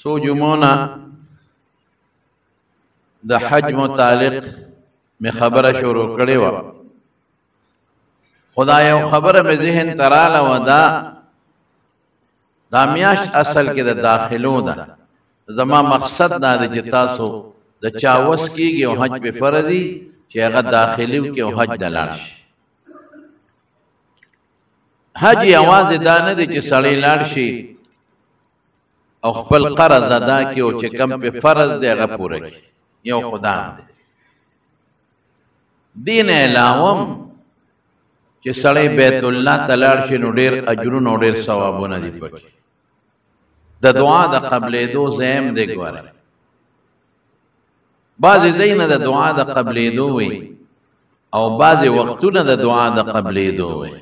سو جمعونا د حج متعلق می خبره شروع کړې و. خدا یو خبره می ذهن تراله و دا میاشت اصل کې د داخلو ده. زما مقصد دا دی چې تاسو د چا وس کېږي او حج په فرض دي چې هغه داخلي وکړي او حج ته لاړ شي. حج یوازې دا نه دی چې سړی لاړ شي او خپل قرض ادا کړي او چې کم په فرض دی هغه پوره کړي. یو خدا دی. دین علاوه چې سړی بیت الله ته لاړ شي نو ډېر اجرونه او ډېر ثوابونه دي پکې. د دعا د قبلېدو ځای دی. ګوره بعضې ځایونه د دعا د قبلېدو وي او بعضې وختونه د دعا د قبلېدو وي.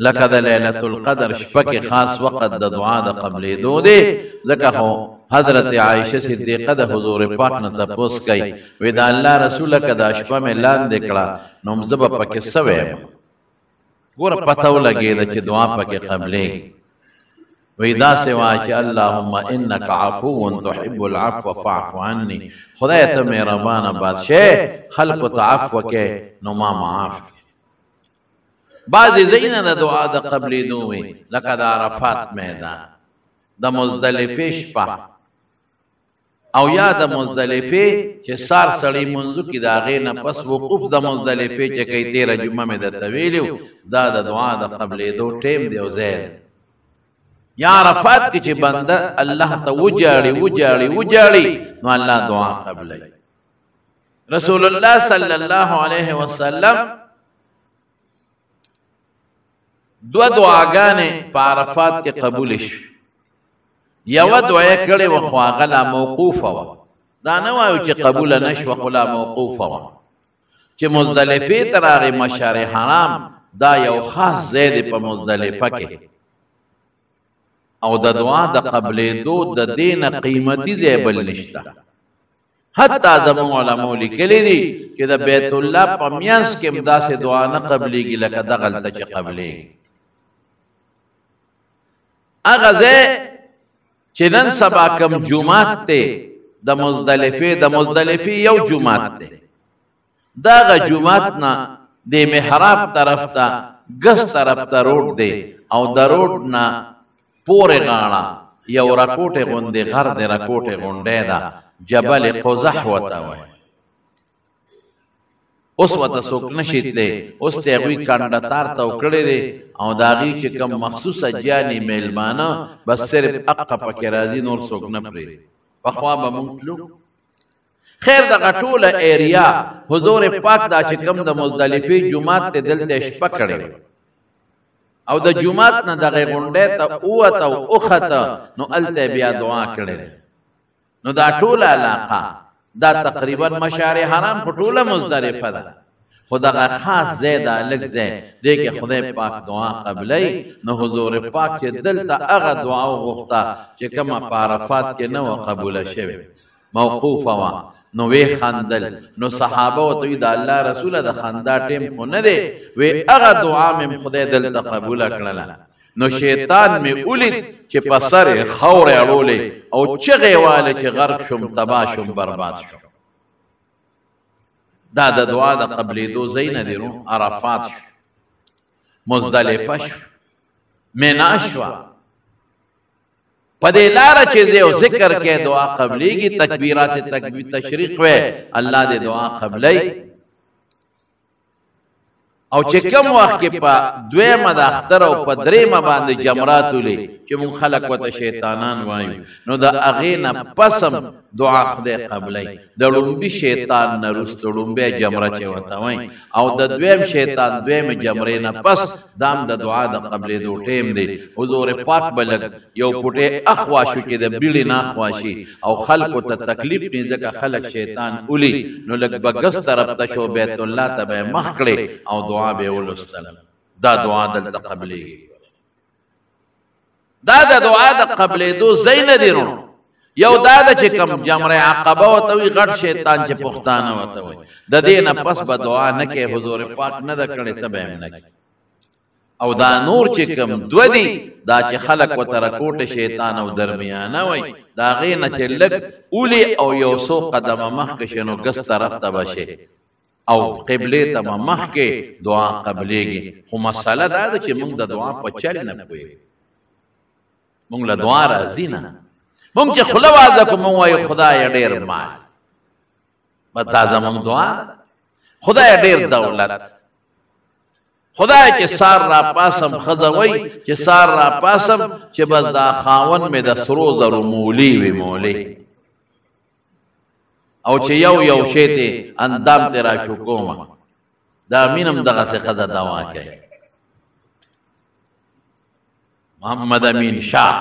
لکه د لیلة القدر شپه کې خاص وخت د دعا د قبلېدو دی. ځکه خو حضرت عائشه صدیقه د حضور پاک نه تپوس کوي وی دا الله رسوله که دا شپه مې لاندې کړه نو زه به پکې څه ویم. ګوره پته ولګېده چې دعا پکې قبلېږي. وی داسې وایه چې اللهم انک عفو تحب العفو فاعف عني. خدای ته مهربانه بادشاه خلقو ته عفو کې نو ما معاف کړي. بعضې ځایونه د دعا د قبلېدو وي لکه د عرفات میدان، د مزدلفې شپه او یا د مزدلفې چې سار سړی منځو کې د هغې نه پس وقوف د مزدلفې چې کوي 13 جمعه مې درته ویلي دا د دعا د قبلېدو ټیم دی او ځای دی. یا عرفات کې چې بنده الله ته وجاړي نو الله دعا قبلوي. رسول الله صلی الله علیه وسلم دو دعاګانې په عرفات کې قبول شي. یوه دعا کړې وه خو هغه لا موقوفه وه. دا نه وایو چې قبوله نه شوه خو لا موقوفه وه. چې مزدلفې ته راغی مشعر حرام دا یو خاص ځای دی په مزدلفه کې او د دعا د قبلېدو د دې نه قیمتي ځای بل نشته. حتی زموږ علماو لیکلي دي چې د بیت الله په میانځ کې هم داسې دعا نه قبلېږي لکه دغلته چې قبلېږي. هغه ځای چې نن سبا کم جومات دی د مزدلفې یو جومات دی. دغه جومات نه د محراب طرف ته ګس طرف ته روډ دی او د روډ نه پورې غاړه یو راکوټې غوندې غر دی. راکوټې غونډۍ ده جبل قزح ورته وایي. اوس ورته څوک نشي تللی. اوس ته هغوی کنډه تار تو کړی دی او د هغې چې کوم مخصوصه جانې میلمانه بس صرف اقه پکې راځي نور څوک نه پرېږدي. پخوا به مونږ تلو. خیر دغه ټوله ایریا حضور پاک دا چې کوم د مزدلفې جومات دی دلته شپه کړې او د جومات نه دغې غونډۍ ته ووته او وخته نو هلته بیا دعا کړې. نو دا ټوله علاقه دا تقریبا مشعر حرام په ټوله مزدلفه ده خو دغه خاص ځای دا لږ ځای دی کې خدای پاک دعا قبلوي. نو حضور پاک چې دلته هغه دعا وغوښته چې کومه په عرفات کې نه وه قبوله شوې موقوفه وه نو وی خندل. نو صحابه ورته وي د الله رسوله د خندا ټیم خو نه دی. وی هغه دعا مې خدای دلته قبوله کړله. نو شیطان مې ولید چې په سر یې خاورې اړولې او چغې واله چې غرق شم تباه شم برباد شم. دا د دعا د قبلېدو ځای نه دی. نو عرفات شو، مزدلفه شو، منا شوه. په دې لاره چې زه یو ذکر کې دعا قبلېږي تکبیرات تشریق وی الله دې دعا قبلوي. او چې کم وخت کې په دویمه د اختر او په درېیمه باندې جمرات ولي چې مونږ خلک ورته شیطانان وایو نو د هغې نه پسم دعا خدای قبلوي. د ړومبي شیطان نه وروسته ړومبی جمره چې ورته وایي او د دویم شیطان دویمې جمرې نه پس دا هم د دعا د قبلېدو ټیم دی. حضور پاک به لږ یو پوټی اخوا شو چې د بیړې نه اخوا شي او خلکو ته تکلیف نه ځکه خلک شیطان ولي نو لږ به ګس طرف ته شو بیت الله ته به یې مخ کړې او دعا به ولوستل. دا دعا دلته قبلېږي. دا د دعا د قبلېدو ځای نه دی. یو دا ده چې کوم جمره عقبه ورته وي غټ شیطان چې پښتانه ورته وایي د دې نه پس به دعا نه کوې. حضور پاک نه ده کړې ته به یې نه کوې. او دا نور چې کم دو دي دا چې خلق و ترکوټ شیطان او درمیانه وي دا غې نه چې لږ اولی او یو څو قدمه مخکې شي نو ګس طرف ته به شي او قبلې ته به مخکې دعا قبلېږي خو مسله دا ده چې موږ د دعا په چل نه پوهېږو موږ له دعا راځي نه موږ چې خوله وازه کړو موږ وایو خدای ډېر مال بس دا زموږ دعا ده خدای ډېر دولت خدای چې سار را پاسم ښځه وایي چې سار را پاسم چې بس دا خاوند مې د سرو زرو مولی وي مولی او چې یو شی ته اندام ته را شو کومه دا مینم دغسې ښځه دوا کوي محمد امین شاه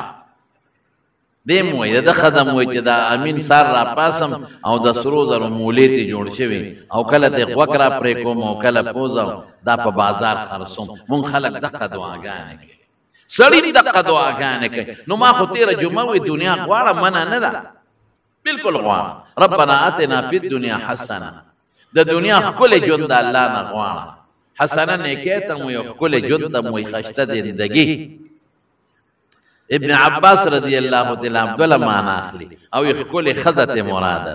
دیم وایي د ښځه وایي چې دا امین سار را پاسم او د سرو زرو مولې ته جوړ شوي او کله ته غوږ را پرې کوم او کله پوزه دا په بازار خرڅوم مونږ خلک دغه دعاګانې کوي سړي دغه دعاګانې کوي نو ما خو تېره جمعه وایي دنیا غواړه منع نه ده بالکل غواړه ربنا اتنا فی الدنیا حسنه د دنیا ښکلی ژوند د الله نه غواړه حسنه نیکۍ ته مو یو ښکلی ژوند ته مو ښایسته زندګي ابن عباس رضی الله تعالی عنہ بل معنا اخلي او ښکلی ښځه ته مراد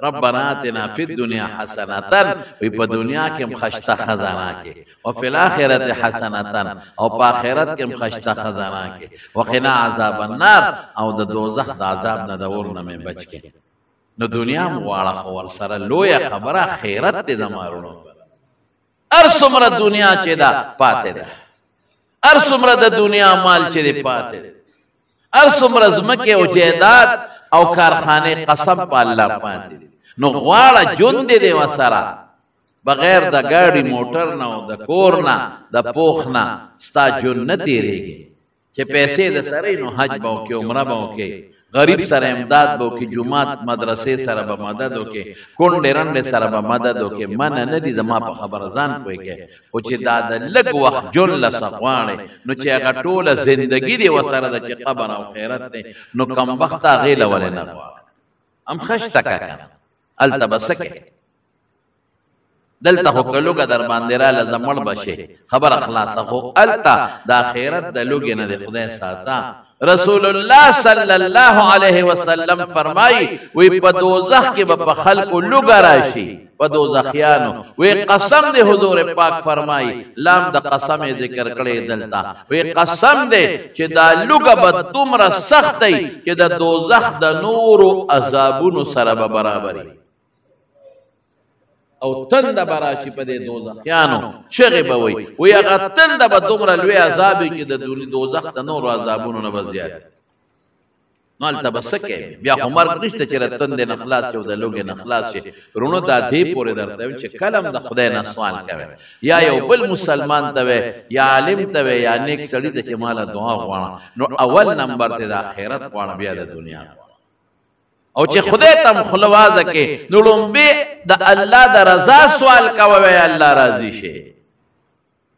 ربنا آتنا فی الدنیا حسنه وی په دنیا کې مخشته خزانه کې او فی الاخرته حسنه او په آخرت کې مخشته خزانه کې وقنا عذاب النار او د دوزخ د عذاب نه د اور نه مې بچ کې نو دنیا مواړه خو ور سره لوی خبره خیرت دې زمارونو ار څومره دنیا چې دا پاتې ده ار څومره د دنیا مال چې دې پاتې ده ار څومره ځمکې او جایداد او کارخانه قسم په الله پاتې نو غواړه ژوند دې وسره بغیر د ګاډي موټر نه او د کور نه د پوخ نه ستا ژوند نه تېرېږي چې پیسې د سره نو حج به وکړې عمره به وکړې غریب سره امداد به وکړې جومات مدرسې سره به مدد وکړې کونډې رنډې سره به مدد وکړې منه نه دي زما په خبره ځان پوهېږې خو چې دا د لږ وخت ژوند له څه غواړې نو چې هغه ټوله زندګي دې ورسره ده چې قبر او خیرت دی نو کمبخته هغې له ولې نه غواړه هم خشته که کنه هلته به څه کوې دلته خو که لوږه در باندې راله زه مړ به شې خبره خلاصه خو هلته د آخرت د لوږې نه د خدای ساته رسول الله صلی الله علیه وسلم فرمایي وی په دوزخ کې به په خلکو لوږه راشي په دوزخیانو وی قسم دی حضور پاک فرمایي لام د قسم ذکر کړی دلته وی قسم دی چې دا لوږه به دومره سخت دی چې د دوزخ د نورو عذابونو سره به برابري او تنده براشي په دې دوزخیانو چغې به وي هغه تنده به دومره لوی عذاب وي چې د دوزخ د نورو عذابونو نه به زیات نو هلته به څه کوې بیا خو مرګ نشته چې د تندې نه خلاص شي او د لوږې نه خلاص شي وروڼو دا دې پورې درته وي چې کله هم د خدای نه سوال کوې یا یو بل مسلمان ته وې یا عالم ته وې یا نیک سړي ته چې ماله دعا غواړه نو اول نمبر ته د آخرت غواړه بیا د دنیا او چې خدای ته خوله وازه کې نو لومبې د الله د رضا سوال کوه وی الله راضي شي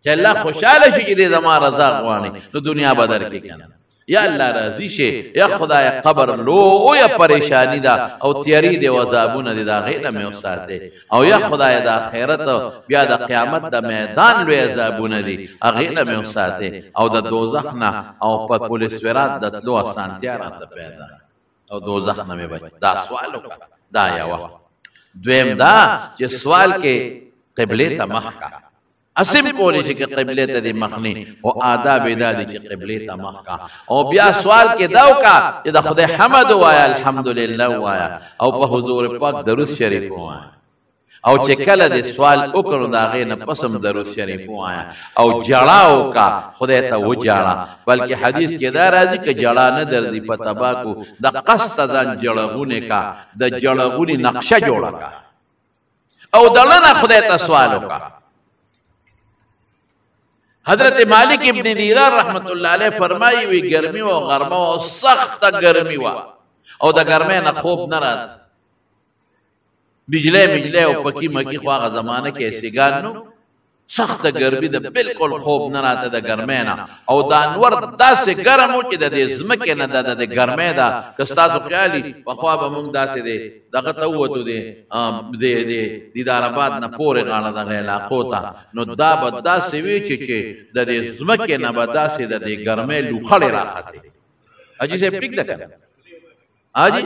چې الله خوشحاله شي چې دې زما رضا غواړي نو دنیا به درکړي که نه یا الله راضي شي یا خدای قبر لویه پریشانی ده او تیاري دې او عذابونه دې د هغې نه مې وساتې او یا خدای د آخرت بیا د قیامت د میدان لوی عذابونه دي هغې نه مې وساتې او د دوزخ نه او په پولیس ورات د تلو اسانتیا راته پیدا او دوزخ نه مې بچ دا سوال وکړه دا یوه دویم دا چې سوال کې قبلې ته مخ کا اسیم کولی شي چې قبلې ته دې مخ نه او آداب یې دا دي چې قبلې ته مخ کا او بیا سوال کې دا وکړه چې د خدای حمد ووایه الحمدلله ووایه او په حضور پاک درود شریف ووایه او چې کله دې سوال وکړو د هغې نه پس هم درود شریف ووایه او جړا وکړه خدای ته وجاړه بلکې حدیث کې دا راځي که جړا نه درځي فتباکو د قصد ځان جړغونې کا د جړغونې نقشه جوړه کا او دړنه خدای ته سوال وکړه حضرت مالک ابن دینار رحمت الله علیه فرمایي وی ګرمي و غرمه و سخته ګرمي وه او د ګرمۍ نه خوب نه راته بجلی او پکی مکی خو هغه زمانه کې سیګان نو سخت ګرمي ده بالکل خوب نه راته د ګرمۍ نه او دا انور داسې ګرم و چې د دې ځمکې نه د ګرمۍ ده که ستاسو خیالي پخوا به مونږ داسې دی دغه ته ووتو د دیدارآباد نه پورې غاړه دغه علاقو ته نو دا به داسې وي چې د دې ځمکې نه به داسې د دې ګرمۍ لوخړې راختې حاجي صاحب ټیک ده که حاجي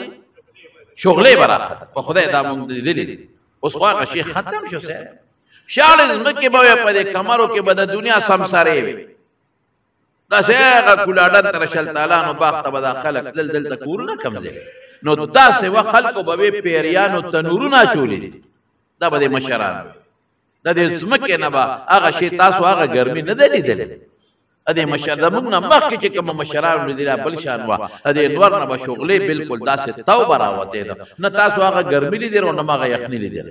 شغلې به راختې په خدای دا مونږ لیدلي دي اوس خو هغه شی ختم شو صاحب شاړې ځمکې به وې په دې کمرو کې به د دنیا سمسرې وې داسې هغه کولاډن تر شلتالانو باغ ته به دا خلک تلل دلته کورونه کم ځای نو داسې وه خلکو به وې پیریانو تنورونه اچولي دي دا به د مشران د دې ځمکې نه به هغه شی تاسو هغه ګرمي نه ده لیدلې د دې مشر زموږ نه مخکې چې کوم مشران لیدلي بل شان وه د دې انور نه به شغلې بالکل داسې توبه راوتې ده نه تاسو هغه ګرمي لیدل او نه هغه یخني لیدل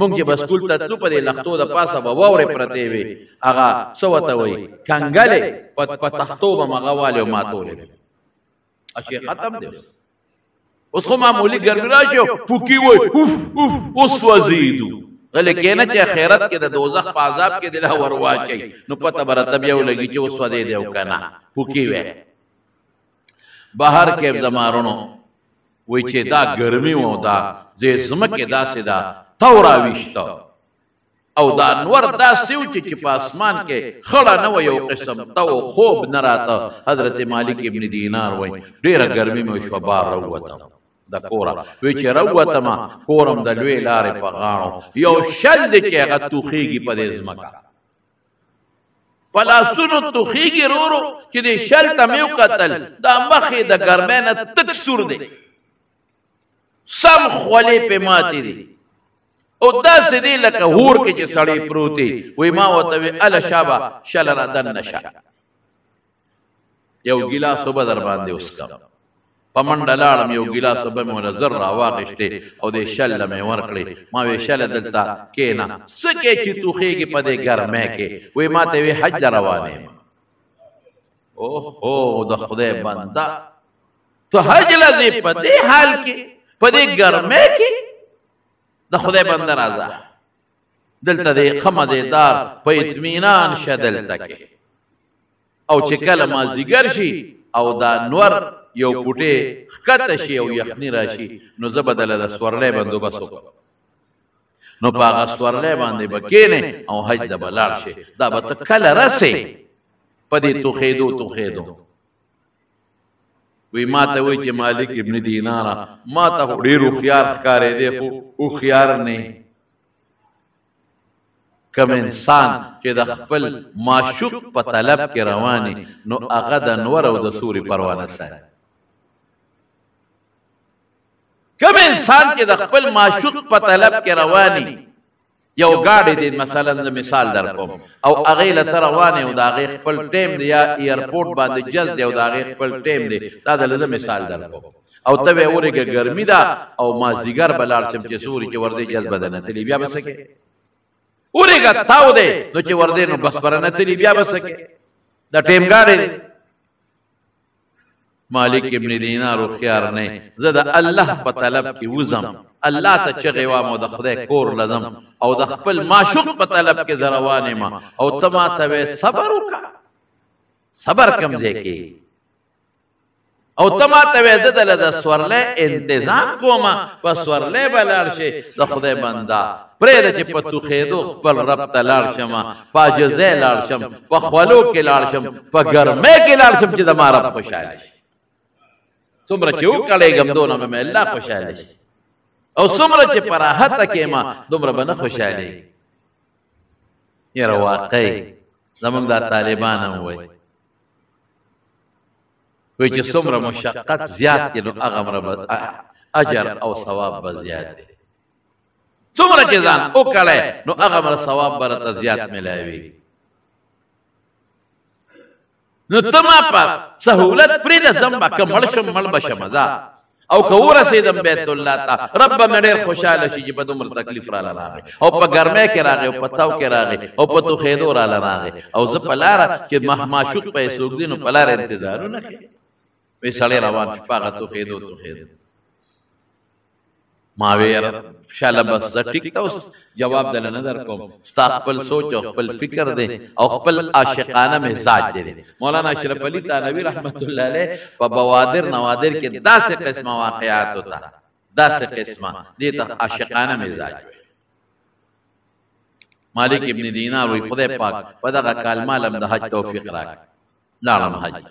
مونږ چې بس کول ته تلو په دې لختو د پاسه به واورې پرتې وي هغه څه ورته وایي کنګلې په تختو به مغه والې او ماتولې شی ختم دی اوس خو معمولي ګرمي راشي پوکي وایي اوف اوف اوس وزیدو غلی کېنه چې آخرت کې د دوزخ په عذاب کې دله ور واچوي نو پته به راته بیا ولګي چې اوس ودې دی او که نه پوکي وی بهر کې زمارونو وایي چې دا ګرمي و دا دې ځمکې داسې ده تو راویشته او دا انور داسې و چې په اسمان کې خړه نه وه یو قسم تو خوب نه راته حضرت مالک ابن دینار وایي ډېره ګرمي مې وشوه بار راووتم د کوره وی چې راووتمه کورم د لوی لارې په غاړو یو شل دی چې هغه توخیږي په دې ځمکه په لاسونو توخیږي رورو چې دې شل ته مې وکتل دا مخې د ګرمۍ نه تک سور دی سم خولې پې ماتې دي او داسې دی لکه هور کې چې سړی پروت دی وی ما ورته وی اله شابه شله را دننه شه یو ګیلاس اوبه در باندې وڅښم په منډه لاړم یو ګیلاس اوبه مې ونه زر راواخېستې او دې شله مې ورکړې ما وی شله دلته کښېنه څه کې چې توخېږي په دې ګرمۍ کې وی ما ته وی حج له روانه یم اوهو د خدای بنده ته حج له ځې په دې حال کې په دې ګرمۍ کې د خدای بنده راځه دلته دې ښه مزېدار په اطمینان شه دلته کې او چې کله مازدیګر شي او دا نور یو پوټې ښکته شي او یخني راشي نو زه به دله د سورلی بندوبست وکړم نو په هغه سورلی باندې به کښېنې او حج ته به لاړ شي دا به ته کله رسې په دې توخېدو وی ما ته وایي چې مالک ابن دیناره ما ته خو ډېر هوښیار ښکارېدی خو هوښیار نه کم انسان چې د خپل معشوق په طلب کې رواني نو هغه د انور او د سوري پروا نه ساتي کم انسان چې د خپل معشوق په طلب کې رواني یو گاڑی دی مثلا د مثال در کوم او هغې له ته روانې او د هغې خپل ټیم دی یا ایرپورټ باندې جز دی او د هغې خپل ټیم دی دا دله زه مثال در کوم او ته به یې ورېږه ګرمي ده او مازدیګر به لاړ شم چې سوري چې وردی جز به ده نتلي بیا به څه کې ورېږه تاو دی نو چې وردی نو بس به رانتلي بیا به څه کې د ټیم گاډی دی مالک ابن دینار هوښیار نه زه د الله په طلب کې وځم الله ته چغې وام او د خدای کور لزم او د خپل معشوق په طلب کې زه روان یم او ته ما ته وې صبر وکړه صبر کوم ځای کې او ته ما ته وې زه دله د سورلی انتظام کوم په سورلی به لاړ شي د خدای بنده پرېږده چې په توخېدو خپل رب ته لاړ شم په عاجزۍ لاړ شم په خولو کې لاړ شم په ګرمۍ کې لاړ شم چې زما رب خوشحاله شي څومره چې وکړېږم دونه به مې الله خوشحاله شي او څومره چې په راحته کېما دومره به نه خوشحالېږي یاره واقعي زمونږ دا طالبان هم وایي وایي چې څومره مشقت زیات کړي نو هغومره به اجر او ثواب به زیات دی څومره چې ځان وکړی نو هغومره ثواب به راته زیات میلاوېږي نو ته ما په سهولت پرېږده ځم به که مړ شم مړ به شمه ځه او که ورسېدم بیت الله ته رب به مې ډېر خوشحاله شي چې په دومره تکلیف راله راغی او په ګرمۍ کې راغی او په تاو کې راغی او په توخېدو راله راغی او زه په لاره چې معشوق په یې څوک دي نو په لاره انتظارونه کوي وی سړی روان شو په هغه توخېدو ما وی شاله بس ټیک ته اوس جواب دل نه درکوم ستا خپل سوچ او خپل فکر دی او خپل عاشقانه مزاج دی مولانا اشرف علي تانوی رحمت الله علیه په بوادر نوادر کې داسې قسمه واقعات ہوتا داسې قسمه دي ته عاشقانه مزاج مالک ابن دینار وی خدای پاک په دغه کال مالم د حج توفیق راکړي لاړم حج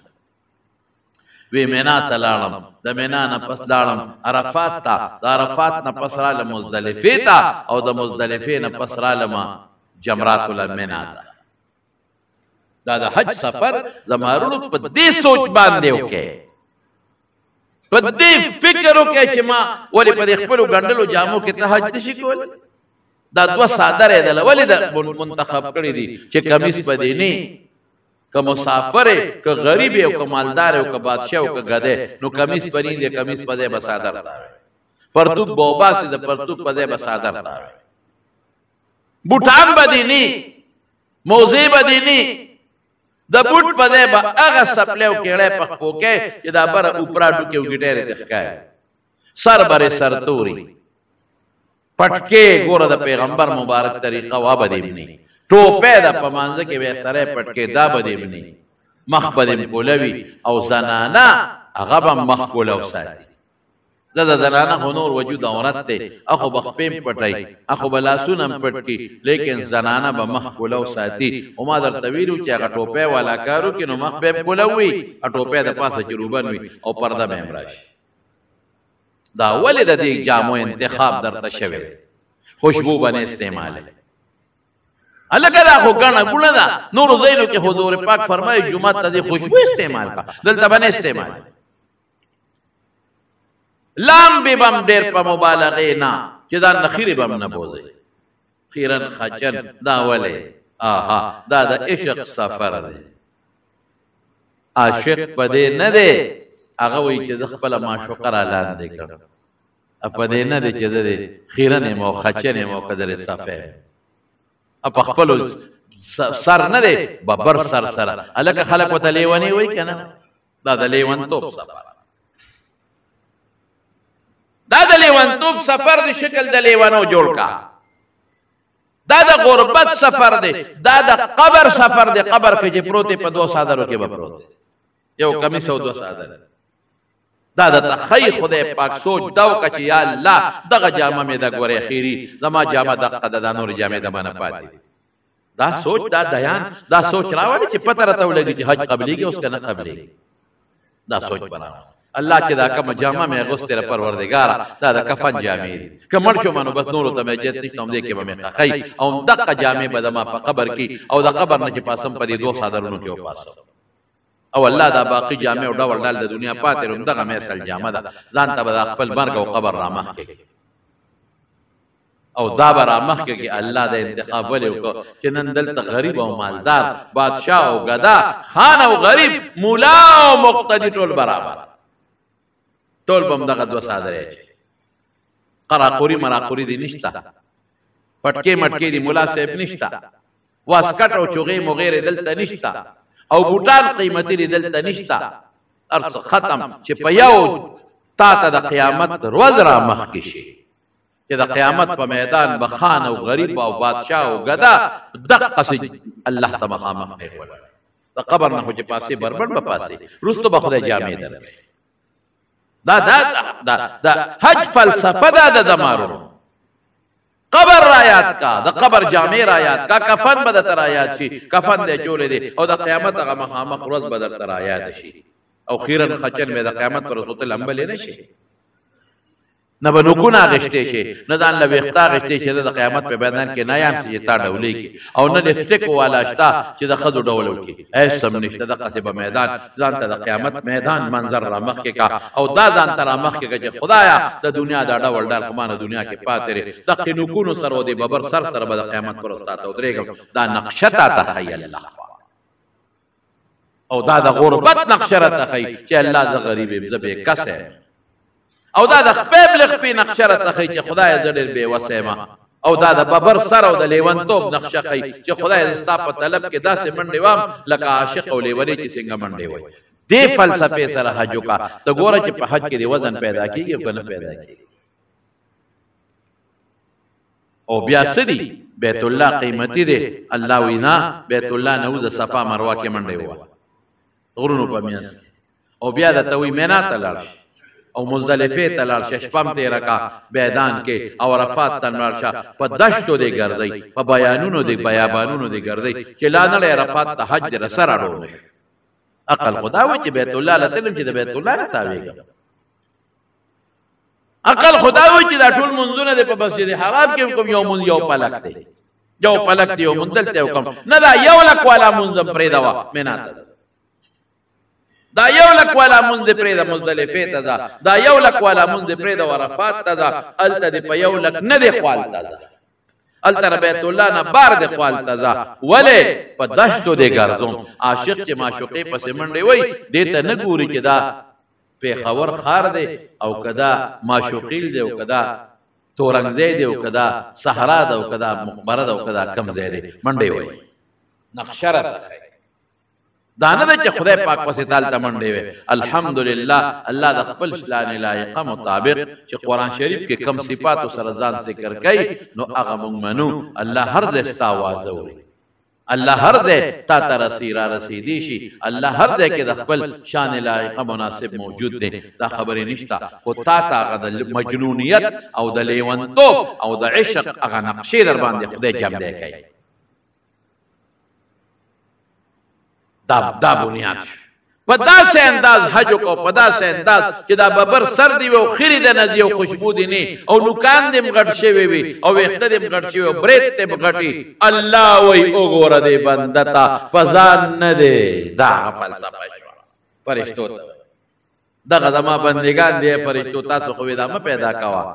وی مینا ته لاړم د مینا نه پس لاړم عرفات ته د عرفات نه پس رالم مزدلفه ته او د مزدلفه نه پس رالم جمرات المنا ته دا د حج سفر زمارونو په دې سوچ باندې وکړي په دې فکر وکړي چې ما ولې په دې خپل ګندلو جامو کې ته حج نشي کول دا دوه صادره ده ولې د منتخب کړی دي چې کمیس پدې نه که مسافر که غریب او که مالدار او که بادشاہ او که غده نو کمیس پرې دې کمیس پدې بسادر تا پرتوک بوباس دې پرتوک پدې بسادر تا بوټان پدې نه موزه پدې نه د بوټ پدې با هغه سپلو کېړې پخپو کې چې دا بر اوپراډو کې وګټره دښکای سر بره سر توري پټکے ګوره د پیغمبر مبارک طریقه وا بدیمنی ټوپه د پمانځ کې به سره پټکے دا بدیمنی مخ بدیم کولوي او زنانا هغه به مخ کولو ساتي دا زنانا هنور وجود عورت ته اخو بخپیم پټای اخو بلاسونم پټکی لیکن زنانا به مخ کولو ساتي او ما در تویلو چې هغه ټوپه والا کارو کې نو مخ به کولوي ا ټوپه د پاسه چروبن وي او پرده به امراش دا ولې د دې جامو انتخاب درته شوی خوشبو باندې استعمال الله کړه خو غاڼه ګوله دا نور زینو کې حضور پاک فرمایي جمعه ته خوشبو استعمال کا دلته باندې استعمال لام به بم ډېر په مبالغه نه چې دا نخيري بم نه بوزي خیرن خچن دا ولې آها دا د عشق سفر دی عاشق پدې نه دی هغه وی چې د خپل معشوقه را لاندې کړ په دې نه دی چې د خیرن مو خچن مو قدر صفه په خپل سر نه دی ببر سر سره الکه خلق وته لیونی وای کنه دا د لیون توپ سفر دا د لیون توپ سفر دی شکل د لیوانو جوړ کا دا د غربت سفر دی دا د قبر سفر دی قبر کې چې پروت په دوه صادرو کې به پروت یو کمیس او دوه صادر دا د تخی خدای پاک سوچ داو کچ یا الله دغه جامه مې د غوري خيري زما جامه د نور جامه د باندې پاتې دا سوچ دا بیان دا سوچ راوړي چې پته راته ولګي چې حج قبليږي اوس کنه قبليږي دا سوچ بناو الله چې دا کوم جامه مې غوستره پروردگار دا د کفن جامې کمر شو منو بس نور ته مې جت نشم دې کې به مې خخی او دغه جامه به د ما په قبر کې او د قبر نه چې پاسم په دې دوه صادرونو کې پاسم او الله دا باقی جامع او ډول ډول د دنیا پاتې روم دغه مثال جامه ده ځان ته به خپل مرګ او قبر را مخ کې او دا به را مخ کې الله د انتخاب ولې چې نن دلته غریب او مالدار بادشاہ او غدا خان او غریب مولا او مقتدی ټول برابر ټول بم دغه دوه صادره چي قراقوري مراقوري دي نشتا پټکي مټکي دي مولا صاحب نشتا واسکټ او چوغي مغیر دلته نشتا او بوټان قیمتي دلته نشتا ارس ختم چې په یو تا ته د قیامت ورځ را مخ کې شي چې د قیامت په میدان بخان او غریب او بادشاہ او غدا دقه سي الله ته مخامخ نه وي د قبر نه چې پاسه بربند به پاسه رستو به خدای جامع درکړي دا حج فلسفه دا د دمارو قبر رایات کا د قبر جامع رایات کا کفن بدت رایات شي کفن دې جوړې دي او د قیامت هغه مخامخ ورځ بدت رایات شي او خیرن خچن مې د قیامت پر وخت لمبل نه شي نه بنوکونه غشته شي نه ځان له وخته غشته شي د قیامت په میدان کې نه یان چې تا ډولې کې او نه لپسټیک والا شتا چې د خزو ډولو کې ایس سم نشته د قصبه میدان ځان ته د قیامت میدان منظر را مخ کې کا او دا ځان ته را مخ کې چې خدایا د دنیا دا ډول ډول خمانه دنیا کې پاتره د قنوکونو سره او د ببر سر به قیامت پر استاد او درېګم دا نقشه تا تخیل الله او دا د غربت نقشه را تخیل چې الله ز غریب زبې کسه او دا د خپل لخپې نقشه را تخی چې خدای زړه به وسېما او دا د ببر سر او د لیوان توپ نقشه خی چې خدای زستا په طلب کې داسې منډې وام لکه عاشق او لیونی چې څنګه منډې وای دې فلسفه سره حج کا ته ګوره چې په حج کې د وزن پیدا کیږي او کنه پیدا کیږي او بیا سدي بیت الله قیمتي دی الله وینا بیت الله نه د صفا مروه کې منډه وه غرونو په میاس او بیا د توي مینا ته لاړ او مزدلفه ته لاړ شپم تیر کا میدان کې او عرفات ته لاړ شه په دشتو دی ګرځي په بیانونو دی بیابانونو دی ګرځي چې لا نه عرفات ته حج رسره اړول عقل خدا و چې بیت الله لته چې د بیت الله نه تاویږي عقل خدا و چې دا ټول منځونه د په مسجد حرام کې کوم یو مون یو پلک دی یو پلک دی یو مندلته کوم نه دا یو لک والا منځم پرې دا مینا ته دا یو لک والا منځ پرې دا مزدلفه ته دا یو لک والا منځ پرې دا عرفات ته دا الته دی په یو لک نه دی خوال ته دا الته بیت الله نه بار دی خوال ته دا ولې په دشتو دی ګرځوم عاشق چې معشوقې پسې منډي وای دته نه ګوري چې دا پیښور خار دی او کدا معشوقیل دی او کدا تورنګزی دی او کدا صحرا دی او کدا مخبره دی او کدا کم ځای دی منډي وای نقشره ته دا نه چې خدای پاک پسې تعالی ته منډي وي الحمدلله الله د خپل شلان لایقه مطابق چې قران شریف کې کم صفات سره ځان ذکر کوي نو هغه موږ منو الله هر ځای ستا आवाज اوري الله هر ځای تا ته رسیدي شي الله هر ځای کې د خپل شان لایقه مناسب موجود دی دا خبرې نشته خو تا ته د مجنونیت او د لیونتوب او د عشق هغه نقشې در باندې خدای جمع دی کوي دا بنیاد په داسې انداز حج کو په داسې انداز چې دا ببر سر دی او خیری د نزی او خوشبو دی نه او نوکان دې مغټ شوی وي او وخت دې مغټ شوی او برېت ته مغټي الله وای او ګور دې بندتا فزان نه دی دا فلسفه شو فرشتو دغه زما بندگان دي فرشتو تاسو خو دا م پیدا کوا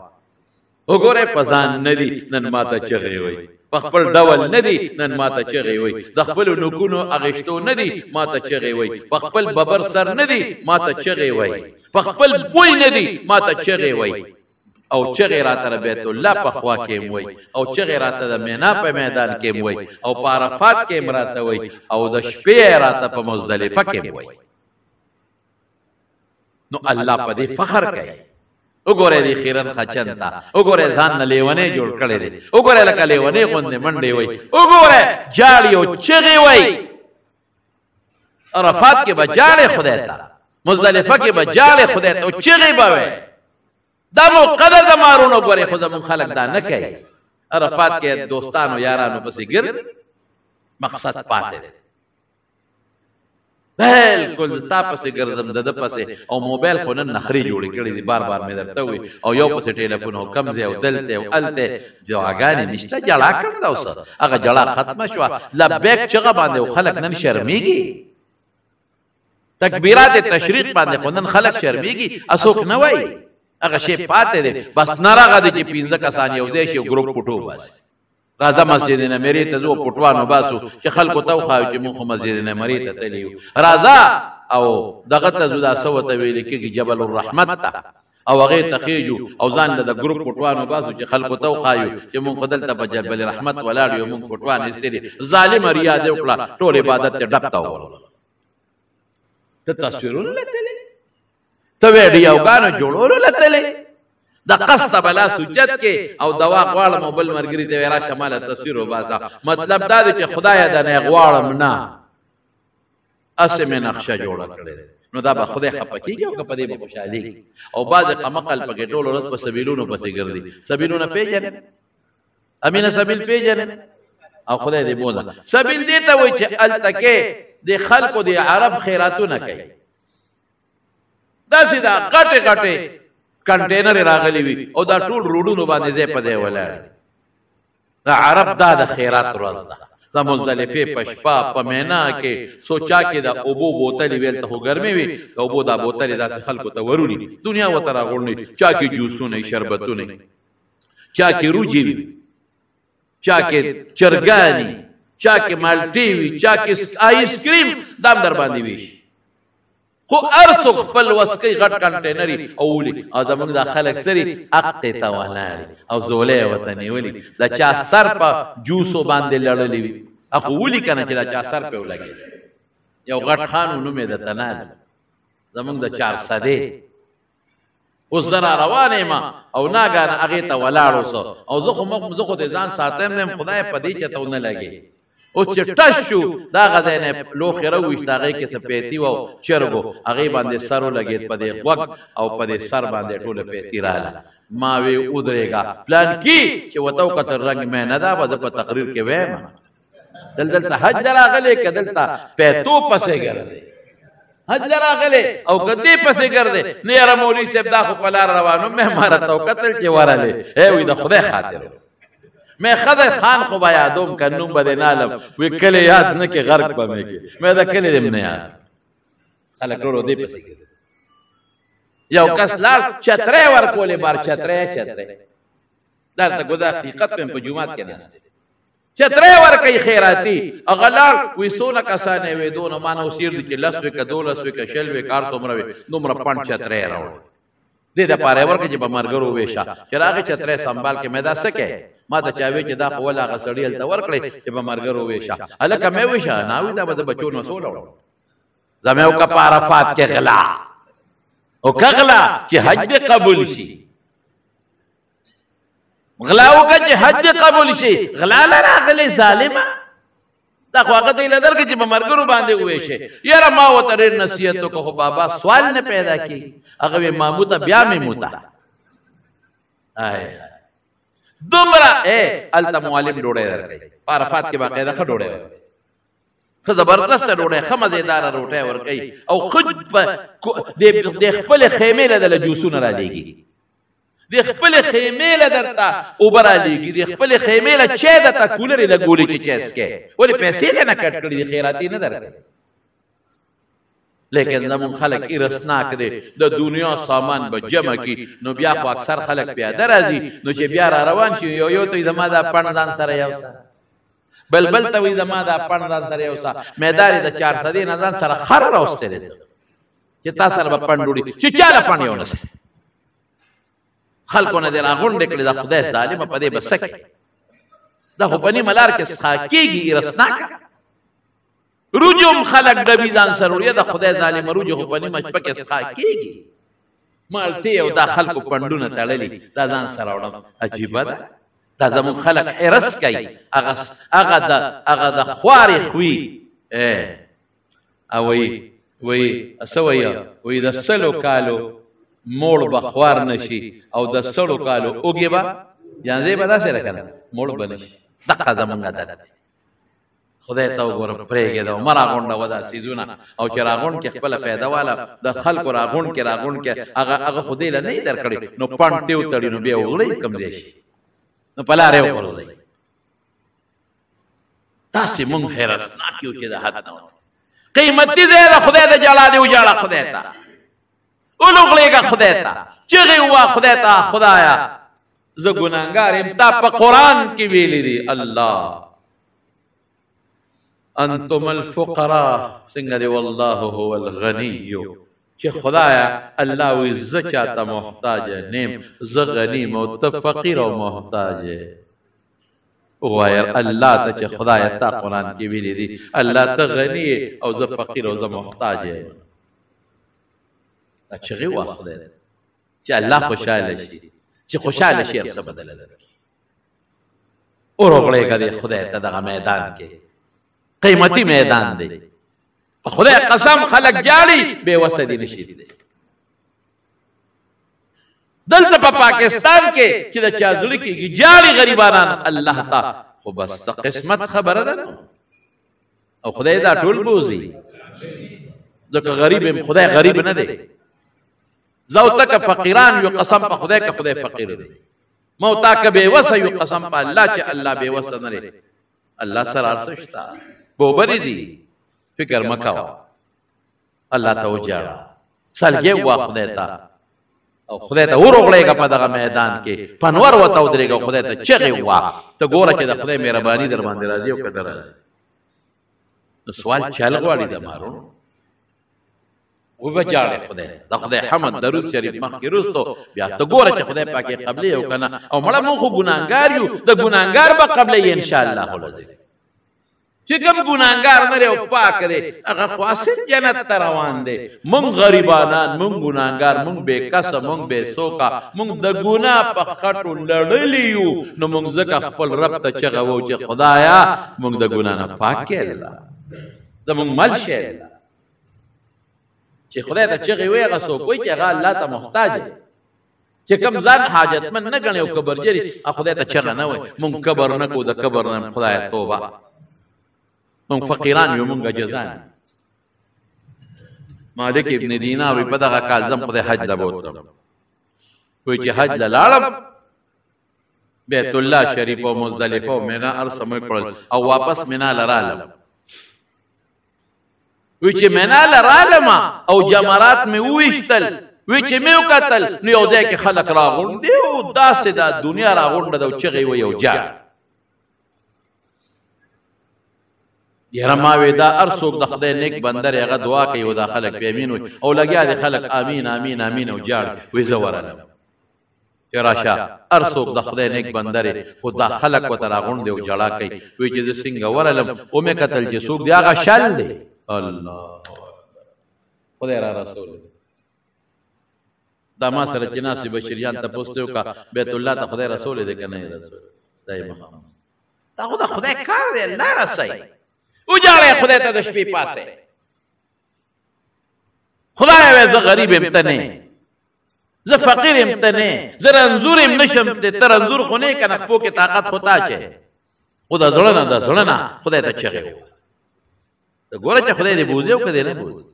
وګوره فزان نه دی نن ماته چغي وای خپل ډول ندی نن ماته چغي وای د خپل نکونو اغشتو ندی ماته چغي وای خپل ببر سر ندی ماته چغي وای خپل بوی ندی ماته چغي وای او چغي راته بیت الله په خوا کې وای او چغي راته د مینا په میدان کې وای او په عرفات کې مراته وای او د شپې راته په مزدلفه کې وای نو الله په دې فخر کوي وګوره دې خیرن خچن تا وګوره ځان نه لیونه جوړ کړي دي وګوره لکه لیونه غوندې منډي وای وګوره جاړیو چغي وای عرفات کې بجاړه خدای ته مزدلفه کې بجاړه خدای ته چغي بوي دا مقدر د مارونو غوره خو زمون خلق دا نه کوي عرفات کې دوستانو یارانو پسې ګرځي مقصد پاتې دي بالکل تا پسې ګرځم د پسې او موبایل خو نن نخري جوړې کړې دي بار بار مې درته وي او یو پسې ټلیفون او کم ځای او دلته او الته جواګانې نشته جړه کم دا اوس هغه جړه ختمه شو لبیک چغه باندې او خلک نن شرمېږي تکبیرات تشریق باندې خو نن خلک شرمېږي اسوک نه وای هغه شی پاتې دي بس ناراغه دي چې 15 کسان یو ځای شي ګروپ پټو بس راځه مسجد نبوي ته زو پټوانو باسو چې خلکو ته خو چې مونږ مسجد نبوي ته تلیو راځه او دغه ته زو دا سو ته ویل کېږي جبل الرحمت ته او هغه تخیجو او ځان د ګروپ پټوانو باسو چې خلکو ته خایو چې مونږ خدل ته په جبل رحمت ولاړ یو مونږ پټوان استری ظالم ریا دې وکړه ټول عبادت ته ډکتا و ته تصویرونه لته ته ویډیوګانو جوړولو لته دا قصد بلا سجد کې او دوا غواړم او بل مرګري ته ورا شماله تصویر وباسا مطلب دا دی چې خدای دا نه غواړم نه اسمه نقشه جوړه کړې نو دا به خدای خپکیږي او په دې به خوشالي او باز قمقل پکې ټول ورځ په سبیلونو پسې ګرځي سبیلونه پیژنې امینه سبیل پیژنې او خدای دې بوزا سبیل دې ته وای چې التکه د خلکو د عرب خیراتونه کوي دا سیدا غټه غټه کنټینر راغلی وي او دا ټول روډونو باندې ځای په دی ولاړ دا عرب دا د خیرات ورځ ده دا مزدلفه پشپا په مینا کې سوچا کې دا اوبو بوتل ویل ته ګرمي وي اوبو دا بوتل دا خلکو ته ورونی دنیا و تر غړنی چا کې جوسونه شربتونه چا کې روجي وي چا کې چرګانی چا کې مالټي وي چا کې آیس کریم دام در باندې وي خو ارسو خپل وسکي غټ کنټینري اولی او زمونږ د خلک سری اقته ته ولاړي او زولې وطني ولي دا چا سر په جوسو باندې لړلې وي اخو ولي کنه چې دا چا سر په ولګي یو غټ خانو نومې د تنال زمونږ د 400 اوس زه را روان یم او ناګهانه هغې ته ولاړ اوسه او زه خو ځان ساتم نیم خدای په دې چې ته ونه لګې اوس چې ټش شو د هغه ځای نه لوښې راوویشت هغې کې څه پیتي وه او چرګ و هغې باندې سر ولګېد په دې غوږ او په دې سر باندې ټوله پیتي راغله ما وی ودرېږه پلان کې چې ورته وکتل رنګ مې نه ده به زه په تقریر کې ویم دلته حج راغلی که دلته پیتو پسې ګرځې حج راغلی او که دې پسې ګرځې نه یاره مولوي صاحب دا خو په لار روانو مې ما راته وکتل چې ورلې وی د خدای خاطر مې خدای خان خو به یادوم که نوم به دې نه علم وی کلی یاد نه کې غرق به مې کې مې د کلی دې نه یاد خلک ټولو دې پسې ګرځي یو کس لاړ چترۍ ورکولې بار چترۍ دلته ګوزه حقیقت مې په جومات کې ناست چترۍ ورکوي خیراتي هغه لاړ وی څونه کسانې وې دونه ما نه اوسیر دي چې 10 وې که 12 وې که 20 وې کار څومره وې دومره پنډ چترۍ راوړې دې دپاره یې ورکړه چې په ملګرو وویشه چې راغې چترۍ سنبال کې مې دا څه کوې ما ته چا وی چې دا خو ول هغه سړي هلته ورکړې چې په ملګرو وویشه هلکه مې وویشه ناوي دا به د بچو نه څو راوړم زه مې وکړه په عرفات کې غلا او که غلا چې حج دې قبول شي غلا وکړه چې حج دې قبول شي غلا له راغلې ظالمه دا خو هغه ته یې درکړي چې په ملګرو باندې وویشې یاره ما ورته ډېر نصیحت وکړه خو بابا سوال نه پیدا کېږي هغه وی ما موته بیا مې موته دومره هلته معلم ډوډۍ درکوي په عرفات کې باقاعده ښه ډوډۍ ورکوي ښه زبردسته ډوډۍ ښه مزېداره روټۍ ورکوي او ښه د خپلې خیمې له دله جوسونه رالیږي د خپلې خیمې له درته اوبه رالیږي د خپلې خیمې له چای درته کولر یې لګولي چې چای څکې ولې پیسې دې نه کټ کړي دي خیراتي نه درکوي لیکن زمون خلک ارسناک دی د دنیا سامان به جمع کی نو بیا خو اکثر خلک پیاده راځي نو چې بیا را روان شي یو ته زما دا پڼ ځان سره یوسه بل ته وي زما دا پڼ ځان سره یوسه میدارې د 400 نه ځان سره خر راوستلی دی چې تا سره به پڼ ډوډۍ چې چا له پڼ یونسه خلکو نه دې راغونډې کړې د خدای ظالمه په دې به څه کوي دا خو په نیمه لار کې څښا کېږي ارسناکه روجم خلق ډبي ځان سره د خدای ظالم روجو خو په نیمه شپه کې څښا کېږي مالټې او دا خلکو پنډونه تړلي دا ځان سره وړم عجیبه ده دا زموږ خلک حرس کوي هغه د خوارې خوي او وی څه وایي د 100 کالو موړ به خوار نشي او د 100 کالو اوږې به جانځې به داسې ده که نه موړ به نشي دقه زمونږ عادت دی خدای ته وګوره پرېږده او مه راغونډوه دا څیزونه او چې راغونډ کې خپله فایده واله د خلکو راغونډ کې هغه خو دې له نه یې درکړې نو پڼ ته وتړي نو بیا وغړئ کوم ځای شي نو په لاره یې وغورځئ داسې مونږ حیرسناک یو چې د حد نه قیمتي ځای د خدای د جلا دی وجاړه خدای ته ولوغړېږه خدای ته چغې ووه خدای ته خدایه زه ګناهګار یم تا په قرآن کې ویلي دي الله انتم الفقراء څنګه دی والله هو الغنی چې خدایا الله وی زه چاته محتاج نیم زه غنیم او ته فقیر او محتاج وای الله ته چې خدایا تا قرآن کې ویلي دي الله ته غنی او زه فقیر او زه محتاج چې غي واخد چې الله خوشاله شي چې خوشاله شي هر څه بدل درکړي او وګړي کړي خدای ته دغه میدان کې قیمتي میدان دی خدای قسم خلق جاړي بے وسه دي نشي دي دلته په پاکستان کې چې د چا ځړ کېږي جاړي غریبانان الله تعالی خو بس د قسمت خبره ده او خدای دا ټول بوزي ځکه غریب خدای غریب نه دی زو تک فقیران یو قسم په خدای که خدای فقیر دی موتا که بے وسه یو قسم په الله چې الله بے وسه نه لري الله سره ارسشتا بوبري دي فکر مکوا الله ته وجاړه سلګي وا خدای ته او خدای ته ورغړېګه په دغه میدان کې پنور وته ودرېګه خدای ته چغې وا ته ګوره چې د خدای مهرباني در باندې راځي او کده راځي نو سوال چل غواړي د مارو و بچاړه خدای د خدای حمد درود شریف مخ کې رستو بیا ته ګوره چې خدای پاکي قبلې او کنه او مړه مونږ خو ګناګار یو د ګناګار به قبلې ان شاء الله ولزي چې کوم ګناهګار نه دی او پاک دی هغه خاص جنت ته روان دی. مونږ غریبانان، مونږ ګناهګار، مونږ بې کسه، مونږ بې سوکه، مونږ د ګناه په خټو لړلي یو. نو مونږ ځکه خپل رب ته چغه وو چې خدایا مونږ د ګناه نه پاک کړې الله، زمونږ مل شه الله. چې خدای ته چغې وایي هغه څوک وایي چې هغه الله ته محتاج دی، چې کوم ځان حاجتمند نه ګڼي او کبرجري خدای ته چغه نه وایي. مونږ کبر نه کوو، د کبر نه خدای توبه. مونږ فقیران یو، مونږ عجزان. مالک ابن دینار وایي په دغه کال زم خدای حج ته بوتلم، وایي چې حج له لاړم بیت الله شریف او مزدلفه او مینا هر څه مې کړل او واپس مینا له رالم. وی چې مینا له رالم او جمرات مې وویشتل، وی چې مې وکتل نو یو ځای کې خلک راغونډې او داسې دا دنیا راغونډه ده او چغې وایي او جا. یاره ما وی دا هر څوک د خدای نیک بنده دی هغه دعا کوي او دا خلک پې امین وایي او لګیا دي خلک امین امین امین او جاړ. وی زه ورغلم چې راشه هر څوک د خدای نیک بنده دی خو دا خلک ورته راغونډې او ژړا کوي. وی چې زه څنګه ورغلم او مې کتل چې څوک دی هغه شل دی. الله خدای را رسول دا ما سره چې ناصر بشریان ته پوښتنه وکړه بیت الله ته خدای رسول دی که نه رسول دی؟ محمد دا خو د خدای کار دی، الله رسوي. وجاړئ خدای ته د شپې پاسه، خدای وایي زه غریب یم ته نه، زه فقیر یم ته نه، زه رنځور یم نشم ته رنځور خو نه یې که نه خپو کې طاقت خو تا چې خو د زړه نه د زړه نه خدای ته چغې ووایه. ګوره چې خدای دې بوځي او که دې نه بوځي.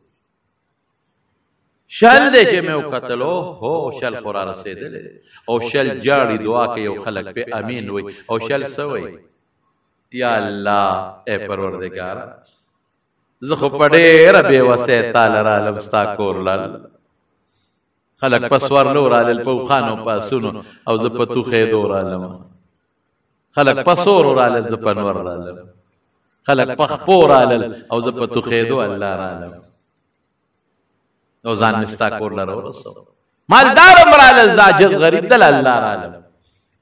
شل دی چې مې وکتل هو شل خو را رسېدلی او شل جاړي دعا کوي او خلک پې امین وایي او شل څه وایي؟ یا الله ای پروردګاره زه خو په ډېره بېوسۍ تا له رالم ستا کور لال. خلک په سورلو رالل، په اوښانو په اسونو او زه په توخېدو رالم. خلک په سورو رالل، زه په نور رالم. خلق په خپو رالل او زه په توخېدو الله رالم او ځان مې ستا کور له راورسو. مالدارم رالل، زه عاجز غریب دل الله رالم.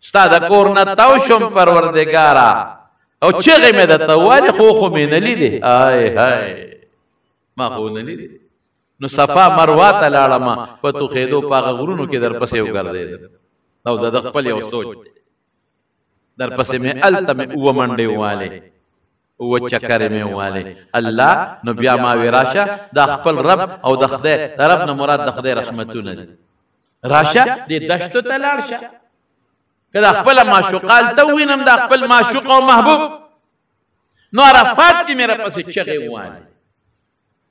ستا د کور نه تاو شم پروردګاره او چغې مې درته وویلې خو مې نه لیدې. آی های ما خو نه لیدې. نو صفا مروه ته لاړم په توخېدو په هغه غرونو کې درپسې وګرځېدم او د خپل یو سوچ درپسې مې هلته مې اووه منډې ووالې اووه چکرې مې ووالې. الله نو بیا ما وی راشه دا خپل رب او د خدای د رب نه مراد د خدای رحمتونه دي. راشه دې دشتو ته لاړ شه که د خپله معشوقه هلته ووینم د خپل معشوق او محبوب. نو عرفات کې مې راپسې چغې ووالې.